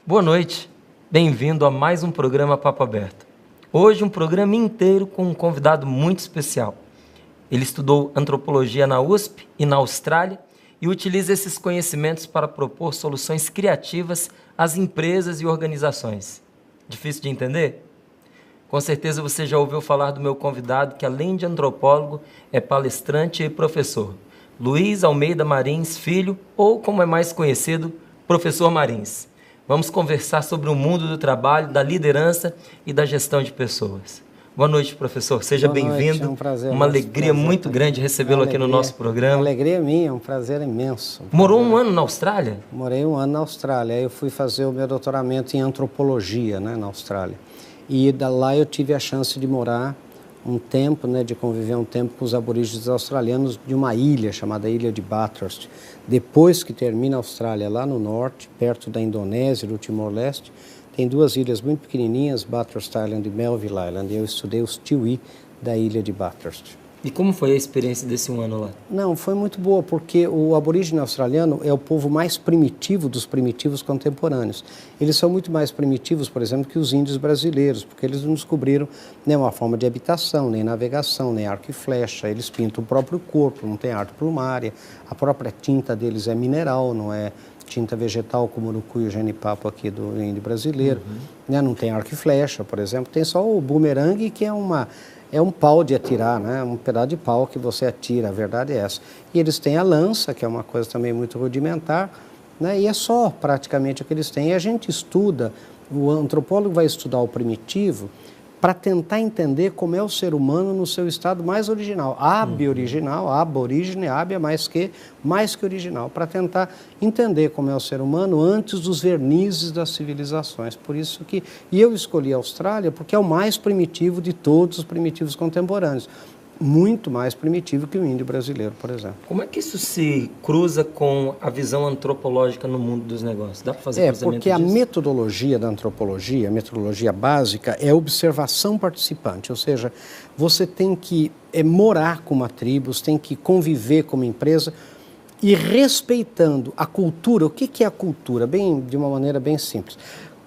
Boa noite, bem-vindo a mais um programa Papo Aberto. Hoje um programa inteiro com um convidado muito especial. Ele estudou antropologia na USP e na Austrália e utiliza esses conhecimentos para propor soluções criativas às empresas e organizações. Difícil de entender? Com certeza você já ouviu falar do meu convidado, que além de antropólogo, é palestrante e professor. Luiz Almeida Marins Filho, ou como é mais conhecido, Professor Marins. Vamos conversar sobre o mundo do trabalho, da liderança e da gestão de pessoas. Boa noite, professor. Seja bem-vindo. É um prazer. Uma alegria muito grande recebê-lo aqui no nosso programa. Uma alegria minha, um prazer imenso. Morou um ano na Austrália? Morei um ano na Austrália. Eu fui fazer o meu doutoramento em antropologia, na Austrália. E lá eu tive a chance de morar um tempo, de conviver um tempo com os aborígenes australianos de uma ilha chamada Ilha de Bathurst. Depois que termina a Austrália, lá no norte, perto da Indonésia, do Timor-Leste, tem duas ilhas muito pequenininhas, Bathurst Island e Melville Island. E eu estudei os tiwi da Ilha de Bathurst. E como foi a experiência desse um ano lá? Não, foi muito boa, porque o aborígene australiano é o povo mais primitivo dos primitivos contemporâneos. Eles são muito mais primitivos, por exemplo, que os índios brasileiros, porque eles não descobriram uma forma de habitação, nem navegação, nem arco e flecha. Eles pintam o próprio corpo, não tem arte plumária. A própria tinta deles é mineral, não é tinta vegetal como no cuio genipapo aqui do índio brasileiro. Não tem arco e flecha, por exemplo. Tem só o bumerangue, que é um pau de atirar, um pedaço de pau que você atira, a verdade é essa. E eles têm a lança, que é uma coisa também muito rudimentar, e é só praticamente o que eles têm. E a gente estuda, o antropólogo vai estudar o primitivo para tentar entender como é o ser humano no seu estado mais original. Original, aborígene, é mais que original, para tentar entender como é o ser humano antes dos vernizes das civilizações. Por isso que eu escolhi a Austrália, porque é o mais primitivo de todos os primitivos contemporâneos. Muito mais primitivo que o índio brasileiro, por exemplo. Como é que isso se cruza com a visão antropológica no mundo dos negócios? Dá para fazer cruzamento porque a disso? metodologia da antropologia, a metodologia básica, é observação participante, ou seja, você tem que morar com uma tribo, você tem que conviver com uma empresa e respeitando a cultura. O que é a cultura? De uma maneira bem simples.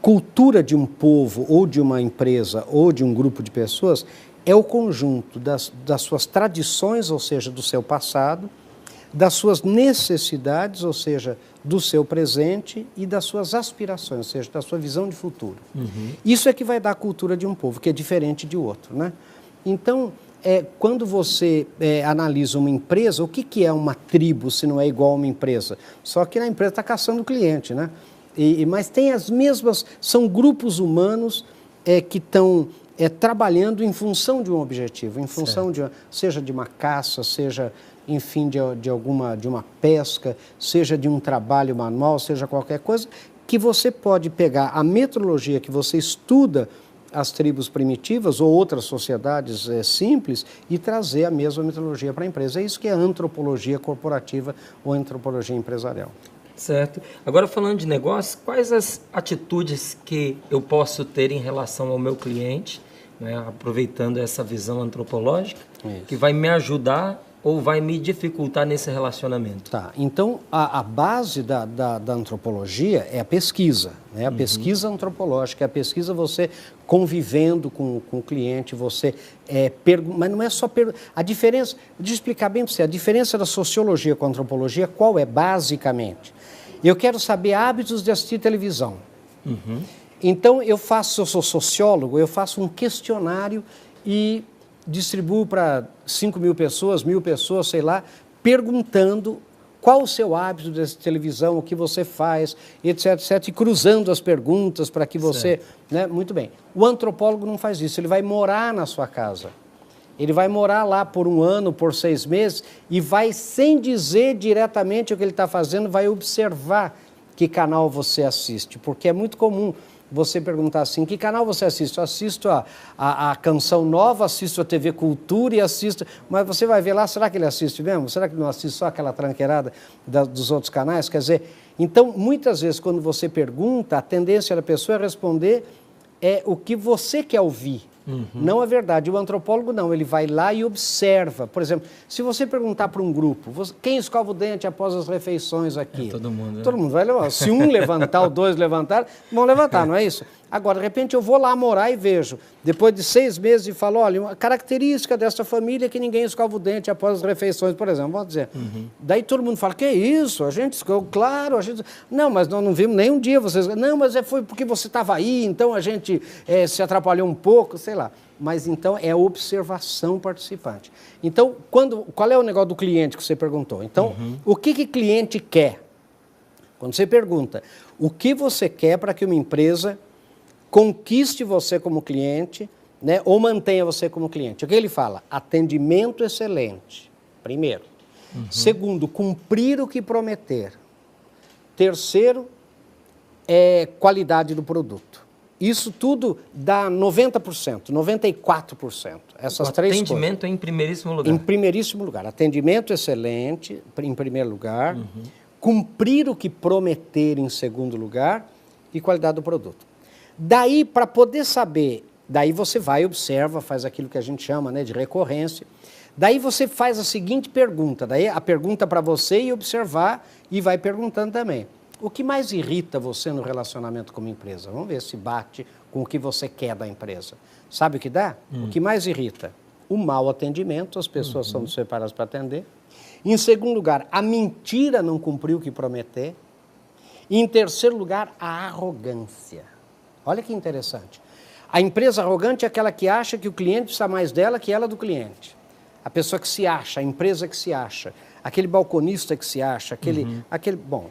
Cultura de um povo, ou de uma empresa, ou de um grupo de pessoas, é o conjunto das suas tradições, ou seja, do seu passado, das suas necessidades, ou seja, do seu presente, e das suas aspirações, ou seja, da sua visão de futuro. Isso é que vai dar a cultura de um povo, que é diferente de outro, Então, quando você analisa uma empresa, o que é uma tribo se não é igual a uma empresa? Só que a empresa está caçando o cliente, mas tem as mesmas, são grupos humanos que estão trabalhando em função de um objetivo, em função seja de uma caça, seja, enfim, de uma pesca, seja de um trabalho manual, seja qualquer coisa, que você pode pegar a metodologia que você estuda as tribos primitivas ou outras sociedades simples e trazer a mesma metodologia para a empresa. É isso que é antropologia corporativa ou antropologia empresarial. Certo. Agora, falando de negócio, quais as atitudes que eu posso ter em relação ao meu cliente, aproveitando essa visão antropológica, que vai me ajudar ou vai me dificultar nesse relacionamento? Tá, então a base da antropologia é a pesquisa, a pesquisa antropológica, a pesquisa você convivendo com o cliente, você mas não é só a diferença, deixa eu explicar bem para você, a diferença da sociologia com a antropologia, qual é basicamente? Eu quero saber hábitos de assistir televisão. Então, eu sou sociólogo, eu faço um questionário e distribuo para 5.000 pessoas, 1.000 pessoas, sei lá, perguntando qual o seu hábito de televisão, o que você faz, etc, etc, e cruzando as perguntas para que você... Muito bem. O antropólogo não faz isso, ele vai morar na sua casa. Ele vai morar lá por um ano, por 6 meses, e vai, sem dizer diretamente o que ele está fazendo, vai observar que canal você assiste, porque é muito comum você perguntar assim, que canal você assiste? Eu assisto a Canção Nova, assisto a TV Cultura e assisto... Mas você vai ver lá, será que ele assiste mesmo? Será que não assiste só aquela tranqueirada dos outros canais? Quer dizer, então, muitas vezes, quando você pergunta, a tendência da pessoa é responder o que você quer ouvir. Não é verdade. O antropólogo não, ele vai lá e observa. Por exemplo, se você perguntar para um grupo, quem escova o dente após as refeições aqui? Todo mundo. Todo mundo vai levantar. Se um levantar ou dois levantar, vão levantar, não é isso? Agora, de repente, eu vou lá morar e vejo, depois de 6 meses, e falo, olha, uma característica dessa família é que ninguém escova o dente após as refeições, por exemplo, vamos dizer. Daí todo mundo fala, que isso? A gente escova, claro, a gente... Não, mas nós não vimos nem um dia vocês... Não, mas foi porque você estava aí, então a gente se atrapalhou um pouco, sei lá. Mas então é observação participante. Então, qual é o negócio do cliente que você perguntou? Então, o que cliente quer? Quando você pergunta, o que você quer para que uma empresa conquiste você como cliente, né, ou mantenha você como cliente? O que ele fala? Atendimento excelente, primeiro. Segundo, cumprir o que prometer. Terceiro, qualidade do produto. Isso tudo dá 90%, 94%. Essas três coisas. Atendimento é em primeiríssimo lugar. Em primeiríssimo lugar. Atendimento excelente, em primeiro lugar. Cumprir o que prometer, em segundo lugar. E qualidade do produto. Daí, para poder saber, daí você vai, observa, faz aquilo que a gente chama, né, de recorrência. Daí você faz a seguinte pergunta, daí a pergunta para você e observar e vai perguntando também. O que mais irrita você no relacionamento com uma empresa? Vamos ver se bate com o que você quer da empresa. Sabe o que dá? O que mais irrita? O mau atendimento, as pessoas são despreparadas para atender. Em segundo lugar, a mentira não cumpriu o que prometer. E em terceiro lugar, a arrogância. Olha que interessante. A empresa arrogante é aquela que acha que o cliente precisa mais dela que ela do cliente. A pessoa que se acha, a empresa que se acha, aquele balconista que se acha, aquele... Bom,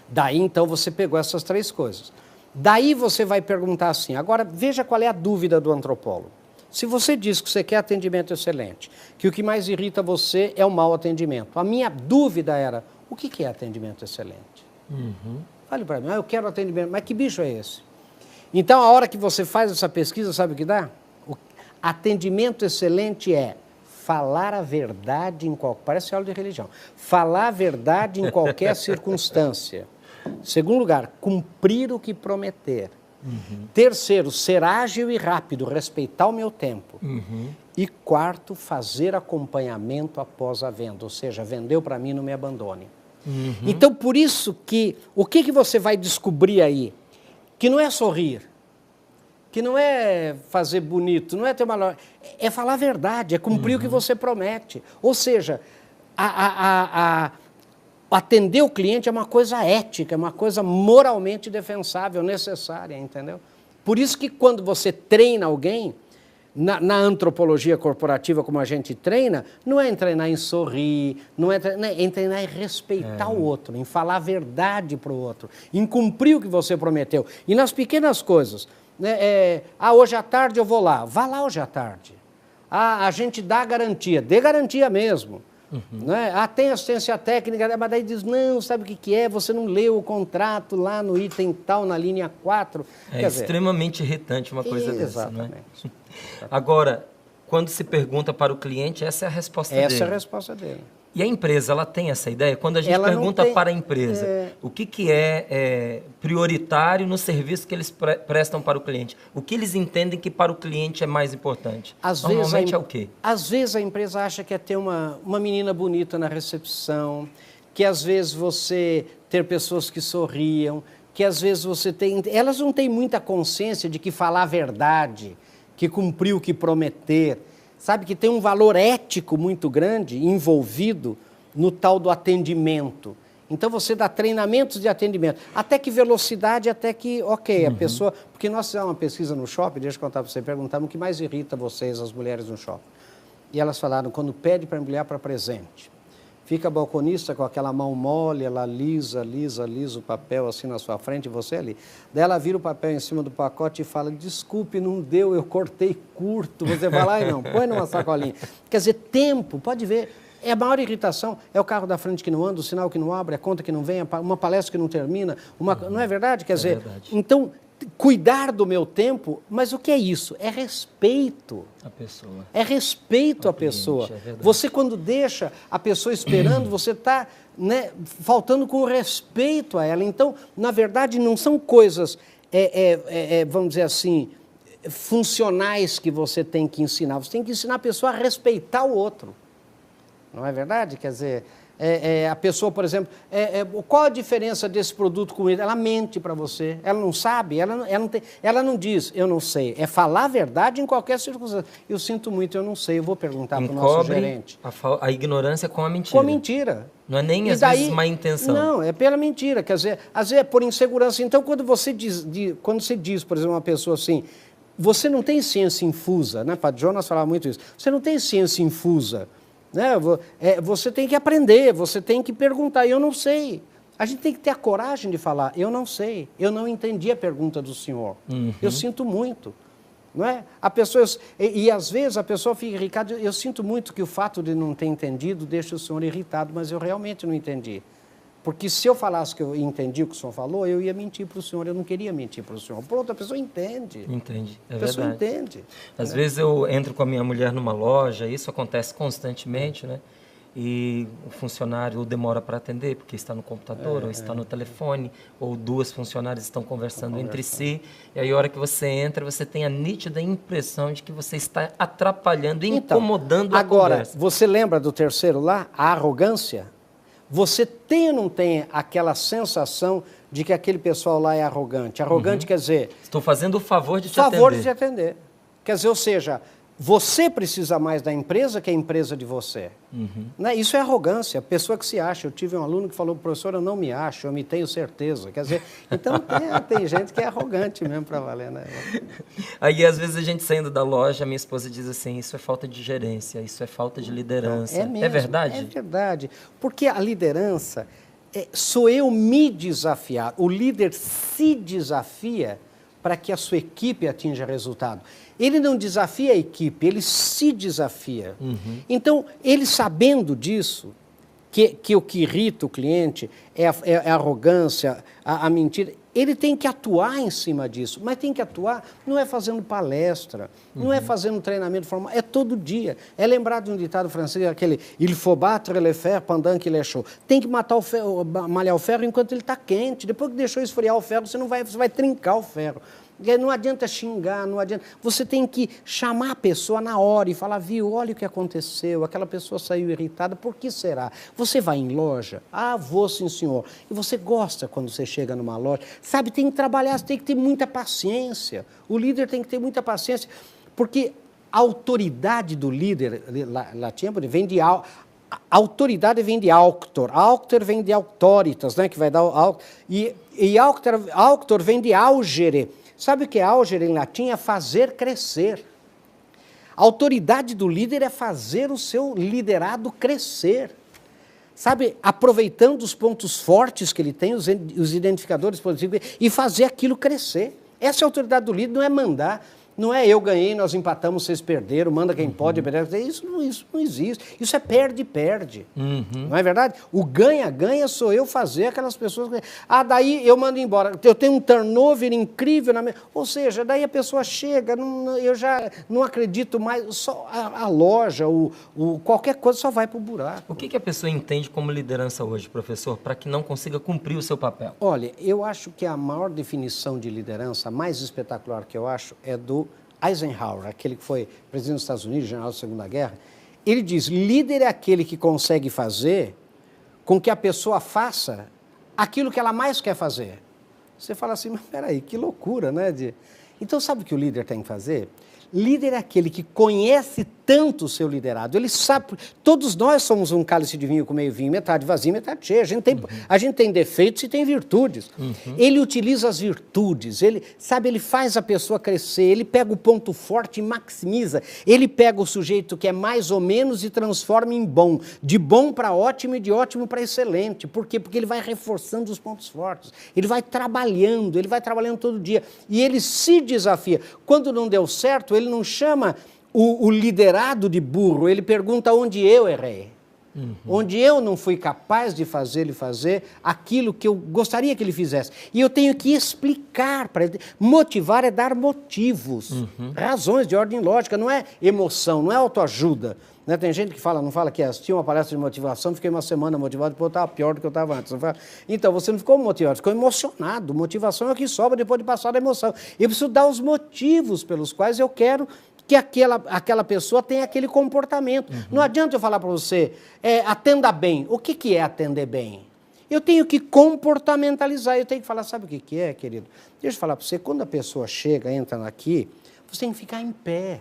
daí então você pegou essas três coisas. Daí você vai perguntar assim, agora veja qual é a dúvida do antropólogo. Se você diz que você quer atendimento excelente, que o que mais irrita você é o mau atendimento, a minha dúvida era, o que é atendimento excelente? Fale para mim, eu quero atendimento, mas que bicho é esse? Então, a hora que você faz essa pesquisa, sabe o que dá? O atendimento excelente é falar a verdade em qualquer... Parece aula de religião. Falar a verdade em qualquer circunstância. Segundo lugar, cumprir o que prometer. Terceiro, ser ágil e rápido, respeitar o meu tempo. E quarto, fazer acompanhamento após a venda. Ou seja, vendeu para mim, não me abandone. Então, por isso que... O que você vai descobrir aí? Que não é sorrir, que não é fazer bonito, não é ter uma... É falar a verdade, é cumprir o que você promete. Ou seja, atender o cliente é uma coisa ética, é uma coisa moralmente defensável, necessária, entendeu? Por isso que quando você treina alguém, na antropologia corporativa como a gente treina, não é treinar em sorrir, não é treinar em respeitar o outro, em falar a verdade para o outro, em cumprir o que você prometeu. E nas pequenas coisas, né, hoje à tarde eu vou lá, vá lá hoje à tarde. A gente dá garantia, dê garantia mesmo. Né? Tem assistência técnica, mas daí diz, não, sabe o que é? Você não leu o contrato lá no item tal, na linha 4. É extremamente irritante uma coisa dessa, não é? Agora, quando se pergunta para o cliente, essa é a resposta dele. Essa é a resposta dele. E a empresa, ela tem essa ideia? Quando a gente pergunta para a empresa o que é prioritário no serviço que eles prestam para o cliente, o que eles entendem que para o cliente é mais importante? Normalmente é o quê? Às vezes a empresa acha que é ter uma menina bonita na recepção, que às vezes você ter pessoas que sorriam, que às vezes você tem... Elas não têm muita consciência de que falar a verdade, que cumprir o que prometer, sabe, que tem um valor ético muito grande envolvido no tal do atendimento. Então você dá treinamentos de atendimento, até que velocidade, até que, a pessoa... Porque nós fizemos uma pesquisa no shopping, deixa eu contar para você, perguntamos o que mais irrita vocês, as mulheres no shopping. E elas falaram, quando pede para a mulher para presente, fica a balconista com aquela mão mole, ela lisa o papel assim na sua frente, e você ali. Daí ela vira o papel em cima do pacote e fala, desculpe, não deu, eu cortei curto. Você vai lá e não, põe numa sacolinha. Quer dizer, tempo, pode ver, é a maior irritação, é o carro da frente que não anda, o sinal que não abre, a conta que não vem, uma palestra que não termina, não é verdade? Quer dizer, verdade. Então, cuidar do meu tempo, mas o que é isso? É respeito. A pessoa. É respeito à pessoa. Você, quando deixa a pessoa esperando, você está, né, faltando com respeito a ela. Então, na verdade, não são coisas, vamos dizer assim, funcionais que você tem que ensinar. Você tem que ensinar a pessoa a respeitar o outro. Não é verdade? Quer dizer, a pessoa, por exemplo, qual a diferença desse produto com ele? Ela mente para você, ela não sabe, ela não diz, eu não sei. É falar a verdade em qualquer circunstância. Eu sinto muito, eu não sei, eu vou perguntar para o nosso gerente. A ignorância com a mentira. Com a mentira. Não é nem, às vezes, má intenção. Não, é pela mentira. Quer dizer, às vezes é por insegurança. Então, quando você diz, por exemplo, uma pessoa assim, você não tem ciência infusa, né? Padre Jonas falava muito isso. Você não tem ciência infusa. Né? Você tem que aprender, você tem que perguntar, eu não sei. A gente tem que ter a coragem de falar, eu não sei, eu não entendi a pergunta do senhor, eu sinto muito. Não é? A pessoa, e às vezes a pessoa fica irritada, eu sinto muito que o fato de não ter entendido deixa o senhor irritado, mas eu realmente não entendi. Porque se eu falasse que eu entendi o que o senhor falou, eu ia mentir para o senhor, eu não queria mentir para o senhor. Pronto, a pessoa entende. Entende, é verdade. A pessoa entende. Às vezes eu entro com a minha mulher numa loja, isso acontece constantemente, né? E o funcionário demora para atender, porque está no computador, ou está no telefone, ou duas funcionárias estão conversando entre si. E aí, a hora que você entra, você tem a nítida impressão de que você está atrapalhando, incomodando a conversa. Agora, você lembra do terceiro lá? A arrogância? Você tem ou não tem aquela sensação de que aquele pessoal lá é arrogante? Arrogante quer dizer... Estou fazendo o favor de te atender. Favor de te atender. Quer dizer, ou seja, você precisa mais da empresa que a empresa de você. Né? Isso é arrogância, a pessoa que se acha. Eu tive um aluno que falou, professor, eu não me acho, eu me tenho certeza. Quer dizer, então tem gente que é arrogante mesmo para valer. Né? Aí, às vezes, a gente saindo da loja, minha esposa diz assim, isso é falta de gerência, isso é falta de liderança. É mesmo, é verdade? É verdade, porque a liderança sou eu me desafiar. O líder se desafia para que a sua equipe atinja resultado. Ele não desafia a equipe, ele se desafia. Então, ele sabendo disso, que o que irrita o cliente é a arrogância, a mentira, ele tem que atuar em cima disso, mas tem que atuar, não é fazendo palestra, não é fazendo treinamento formal, é todo dia. É lembrar de um ditado francês, aquele il faut battre le fer pendant qu'il est chaud. Tem que matar malhar o ferro enquanto ele está quente. Depois que deixou esfriar o ferro, você vai trincar o ferro. Não adianta xingar, não adianta. Você tem que chamar a pessoa na hora e falar, viu, olha o que aconteceu, aquela pessoa saiu irritada, por que será? Você vai em loja? Ah, vou sim, senhor. E você gosta quando você chega numa loja? Sabe, tem que trabalhar, você tem que ter muita paciência. O líder tem que ter muita paciência, porque a autoridade do líder, latim, vem de... A autoridade vem de auctor vem de auctoritas, né, que vai dar e auctor vem de augere. Sabe o que é augere em latim? É fazer crescer. A autoridade do líder é fazer o seu liderado crescer. Sabe, aproveitando os pontos fortes que ele tem, os identificadores positivos, e fazer aquilo crescer. Essa é a autoridade do líder, não é mandar. Não é eu ganhei, nós empatamos, vocês perderam, manda quem pode, isso não existe. Isso é perde-perde. Não é verdade? O ganha-ganha sou eu fazer aquelas pessoas... Ah, daí eu mando embora. Eu tenho um turnover incrível. Ou seja, daí a pessoa chega, eu já não acredito mais, só a loja, qualquer coisa só vai para o buraco. O que a pessoa entende como liderança hoje, professor, para que não consiga cumprir o seu papel? Olha, eu acho que a maior definição de liderança, a mais espetacular que eu acho, é do Eisenhower, aquele que foi presidente dos Estados Unidos, general da Segunda Guerra. Ele diz, líder é aquele que consegue fazer com que a pessoa faça aquilo que ela mais quer fazer. Você fala assim, mas peraí, que loucura, né? Então, sabe o que o líder tem que fazer? Líder é aquele que conhece tanto o seu liderado, ele sabe, todos nós somos um cálice de vinho com meio vinho, metade vazio, metade cheio, a gente tem defeitos e tem virtudes. Ele utiliza as virtudes, ele faz a pessoa crescer, ele pega o ponto forte e maximiza, ele pega o sujeito que é mais ou menos e transforma em bom, de bom para ótimo e de ótimo para excelente. Por quê? Porque ele vai reforçando os pontos fortes, ele vai trabalhando todo dia, e ele se desafia. Quando não deu certo, ele não chama o liderado de burro, ele pergunta onde eu errei. onde eu não fui capaz de fazer ele fazer aquilo que eu gostaria que ele fizesse. E eu tenho que explicar para ele. Motivar é dar motivos, razões de ordem lógica, não é emoção, não é autoajuda. Né? Tem gente que não fala que assistiu uma palestra de motivação, fiquei uma semana motivado, depois eu estava pior do que eu estava antes. Então, você não ficou motivado, ficou emocionado. Motivação é o que sobra depois de passar da emoção. Eu preciso dar os motivos pelos quais eu quero que aquela pessoa tenha aquele comportamento. Não adianta eu falar para você, atenda bem. O que é atender bem? Eu tenho que comportamentalizar, eu tenho que falar, sabe o que é, querido? Deixa eu falar para você, quando a pessoa chega, entra aqui, você tem que ficar em pé.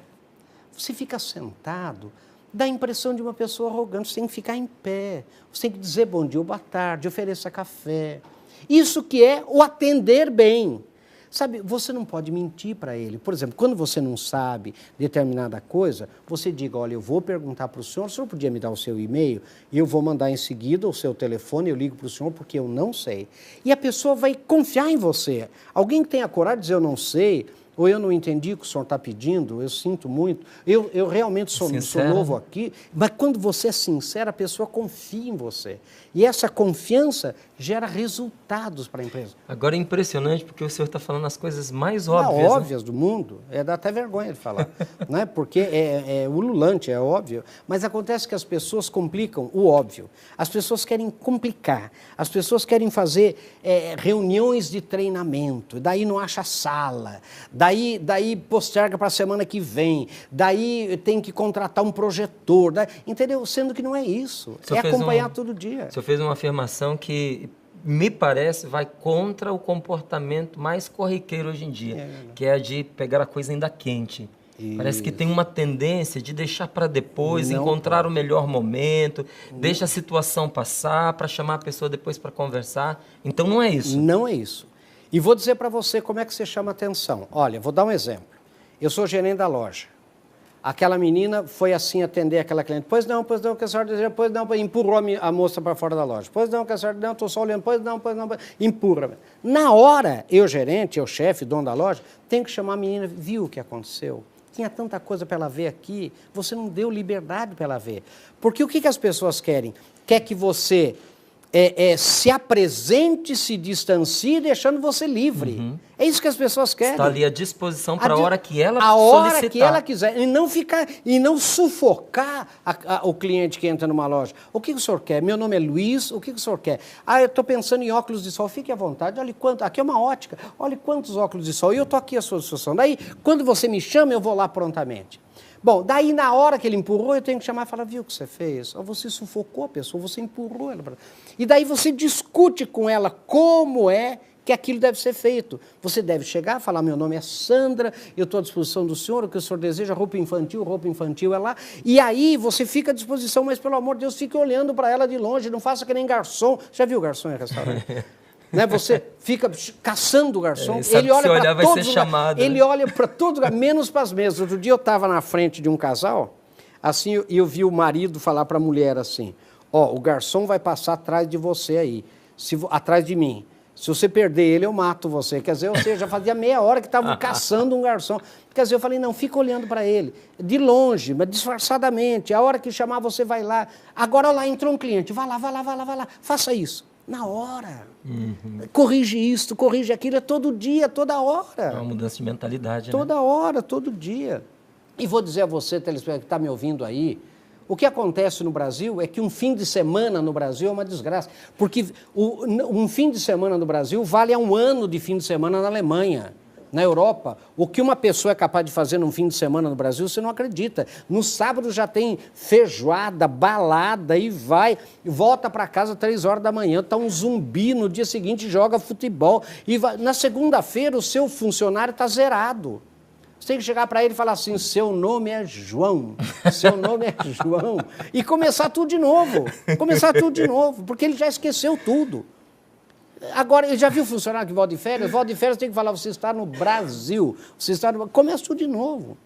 Você fica sentado, dá a impressão de uma pessoa arrogante, você tem que ficar em pé. Você tem que dizer bom dia ou boa tarde, ofereça café. Isso que é o atender bem. Sabe, você não pode mentir para ele. Por exemplo, quando você não sabe determinada coisa, você diga, olha, eu vou perguntar para o senhor podia me dar o seu e-mail? E eu vou mandar em seguida o seu telefone, eu ligo para o senhor porque eu não sei. E a pessoa vai confiar em você. Alguém que tenha coragem de dizer eu não sei, ou eu não entendi o que o senhor está pedindo, eu sinto muito, eu realmente sou novo aqui, mas quando você é sincero, a pessoa confia em você. E essa confiança gera resultados para a empresa. Agora é impressionante porque o senhor está falando as coisas mais óbvias. Óbvias, né? Do mundo, dá até vergonha de falar, né? Porque é ululante, é óbvio, mas acontece que as pessoas complicam o óbvio. As pessoas querem complicar, as pessoas querem fazer reuniões de treinamento, daí não acha sala, daí posterga para a semana que vem, tem que contratar um projetor, entendeu? Sendo que não é isso, é acompanhar todo dia. O senhor fez uma afirmação que me parece vai contra o comportamento mais corriqueiro hoje em dia, que é a de pegar a coisa ainda quente. Isso. Parece que tem uma tendência de deixar para depois, encontrar o melhor momento, deixa a situação passar para chamar a pessoa depois para conversar. Então não é isso. Não é isso. E vou dizer para você como é que você chama atenção. Olha, vou dar um exemplo. Eu sou gerente da loja. Aquela menina foi assim atender aquela cliente. Pois não, que a senhora deseja, pois não, empurrou a moça para fora da loja. Pois não, que a senhora, não, estou só olhando, pois não, empurra. Na hora, eu gerente, eu chefe, dono da loja, tenho que chamar a menina, viu o que aconteceu? Tinha tanta coisa para ela ver aqui, você não deu liberdade para ela ver. Porque o que as pessoas querem? Quer que você se apresente, se distancie, deixando você livre. É isso que as pessoas querem. Está ali à disposição para a hora que ela solicitar. A hora que ela quiser. E não sufocar o cliente que entra numa loja. O que o senhor quer? Meu nome é Luiz, o que o senhor quer? Eu estou pensando em óculos de sol. Fique à vontade, olha quanto. Aqui é uma ótica. Olha quantos óculos de sol. E eu estou aqui à sua disposição. Daí, quando você me chama, eu vou lá prontamente. Bom, daí na hora que ele empurrou, eu tenho que chamar e falar, viu o que você fez? Você sufocou a pessoa, você empurrou ela. E daí você discute com ela como é que aquilo deve ser feito. Você deve chegar e falar, meu nome é Sandra, eu estou à disposição do senhor, o que o senhor deseja, roupa infantil é lá. E aí você fica à disposição, mas pelo amor de Deus, fique olhando para ela de longe, não faça que nem garçom. Já viu garçom em restaurante? Né? Você fica caçando o garçom, ele olha para todos, ele olha para todos, menos para as mesas. Outro dia eu estava na frente de um casal, assim, e eu vi o marido falar para a mulher assim, o garçom vai passar atrás de você aí, atrás de mim. Se você perder ele, eu mato você. Quer dizer, já fazia meia hora que estavam caçando um garçom. Quer dizer, eu falei, não, fica olhando para ele, de longe, mas disfarçadamente. A hora que chamar, você vai lá. Agora lá entrou um cliente, vai lá, faça isso. Na hora. Corrige isso, corrige aquilo, é todo dia, toda hora. É uma mudança de mentalidade, toda hora, todo dia. E vou dizer a você, telespectador que está me ouvindo aí, o que acontece no Brasil é que um fim de semana no Brasil é uma desgraça. Porque um fim de semana no Brasil vale a um ano de fim de semana na Alemanha. Na Europa, o que uma pessoa é capaz de fazer num fim de semana no Brasil, você não acredita. No sábado já tem feijoada, balada, e volta para casa 3 horas da manhã, está um zumbi, no dia seguinte joga futebol. Na segunda-feira o seu funcionário está zerado. Você tem que chegar para ele e falar assim, seu nome é João, e começar tudo de novo, porque ele já esqueceu tudo. Agora, ele já viu funcionário que volta de férias? Volta de férias tem que falar, você está no Brasil, começa tudo de novo.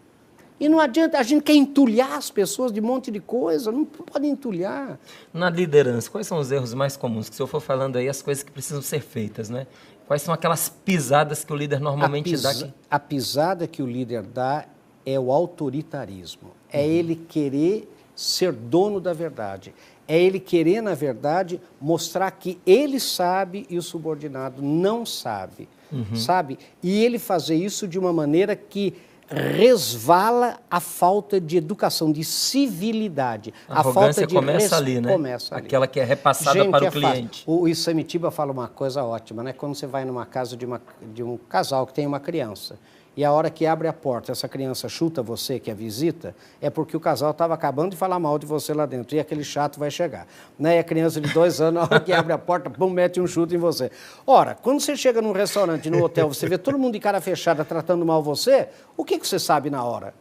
E não adianta, a gente quer entulhar as pessoas de um monte de coisa, não pode entulhar. Na liderança, quais são os erros mais comuns? Que o senhor for falando aí, as coisas que precisam ser feitas, né? Quais são aquelas pisadas que o líder normalmente dá? A pisada que o líder dá é o autoritarismo. É ele querer ser dono da verdade. É ele querer, na verdade, mostrar que ele sabe e o subordinado não sabe, sabe? E ele fazer isso de uma maneira que resvala a falta de educação, de civilidade. A arrogância falta de começa ali, né? Começa ali. Aquela que é repassada Gente, para o fácil. cliente. O Isamitiba fala uma coisa ótima, né? Quando você vai numa casa de um casal que tem uma criança, e a hora que abre a porta, essa criança chuta você, que é visita, é porque o casal estava acabando de falar mal de você lá dentro, e aquele chato vai chegar. Né? E a criança de 2 anos, na hora que abre a porta, pum, mete um chute em você. Ora, quando você chega num restaurante, num hotel, você vê todo mundo de cara fechada tratando mal você, o que você sabe na hora?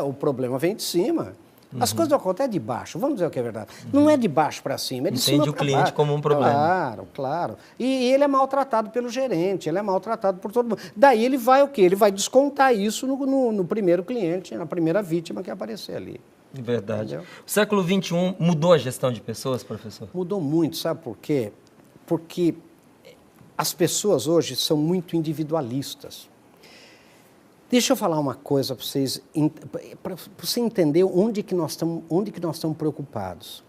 O problema vem de cima. As coisas não acontecem de baixo, vamos dizer o que é verdade. Não é de baixo para cima, é de cima para baixo. Entende o cliente como um problema. Claro, claro. E ele é maltratado pelo gerente, ele é maltratado por todo mundo. Daí ele vai o quê? Ele vai descontar isso no primeiro cliente, na primeira vítima que aparecer ali. Verdade. Entendeu? O século XXI mudou a gestão de pessoas, professor? Mudou muito, sabe por quê? Porque as pessoas hoje são muito individualistas. Deixa eu falar uma coisa para você entender onde que nós estamos preocupados.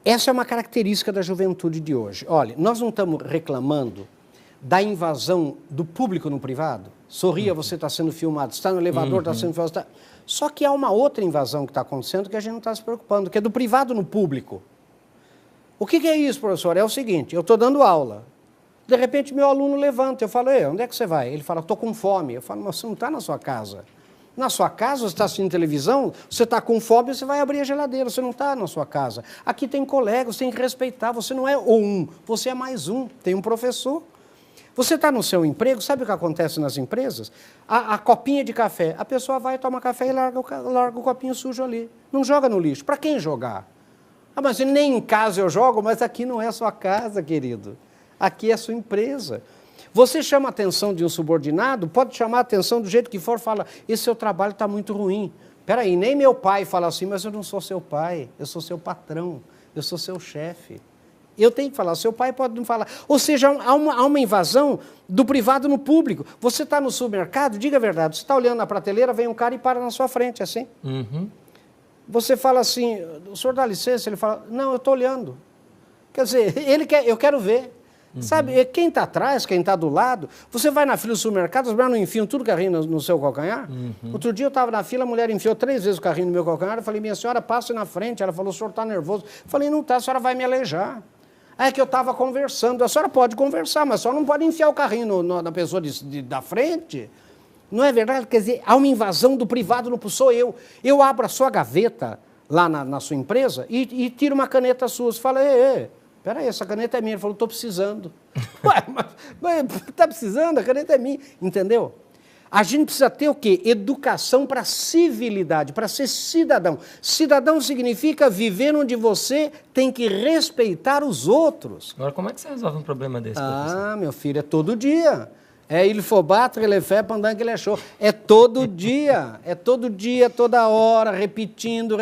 Essa é uma característica da juventude de hoje. Olha, nós não estamos reclamando da invasão do público no privado. Sorria, você está sendo filmado, está no elevador, está sendo filmado. Só que há uma outra invasão que está acontecendo que a gente não está se preocupando, que é do privado no público. O que é isso, professor? É o seguinte, eu estou dando aula. De repente, meu aluno levanta, eu falo, onde é que você vai? Ele fala, estou com fome. Eu falo, mas você não está na sua casa. Na sua casa, você está assistindo televisão, você está com fome, você vai abrir a geladeira, você não está na sua casa. Aqui tem colegas, você tem que respeitar, você não é você é mais um, tem um professor. Você está no seu emprego, sabe o que acontece nas empresas? A copinha de café, a pessoa vai, toma café e larga o copinho sujo ali. Não joga no lixo. Para quem jogar? Ah, mas nem em casa eu jogo, mas aqui não é a sua casa, querido. Aqui é a sua empresa. Você chama a atenção de um subordinado, pode chamar a atenção do jeito que for, fala, esse seu trabalho está muito ruim. Espera aí, nem meu pai fala assim, mas eu não sou seu pai, eu sou seu patrão, eu sou seu chefe. Eu tenho que falar, seu pai pode não falar. Ou seja, há uma invasão do privado no público. Você está no supermercado, diga a verdade, você está olhando na prateleira, vem um cara e para na sua frente, assim. Você fala assim, o senhor dá licença? Ele fala, não, eu estou olhando. Quer dizer, eu quero ver. Sabe, quem está atrás, quem está do lado, você vai na fila do supermercado, as mulheres não enfiam tudo o carrinho no seu calcanhar? Outro dia eu estava na fila, a mulher enfiou 3 vezes o carrinho no meu calcanhar, eu falei, minha senhora, passe na frente. Ela falou, o senhor está nervoso. Eu falei, não está, a senhora vai me aleijar. É que eu estava conversando, a senhora pode conversar, mas a senhora não pode enfiar o carrinho na pessoa da frente. Não é verdade? Quer dizer, há uma invasão do privado, não sou eu. Eu abro a sua gaveta lá na sua empresa e tiro uma caneta sua. Você fala, peraí, essa caneta é minha. Ele falou, estou precisando. Ué, mas está precisando? A caneta é minha. Entendeu? A gente precisa ter o quê? Educação para civilidade, para ser cidadão. Cidadão significa viver onde você tem que respeitar os outros. Agora, como é que você resolve um problema desse, professor? Ah, meu filho, é todo dia. Il faut battre le fer pendant qu'il est chaud. É todo dia, toda hora, repetindo.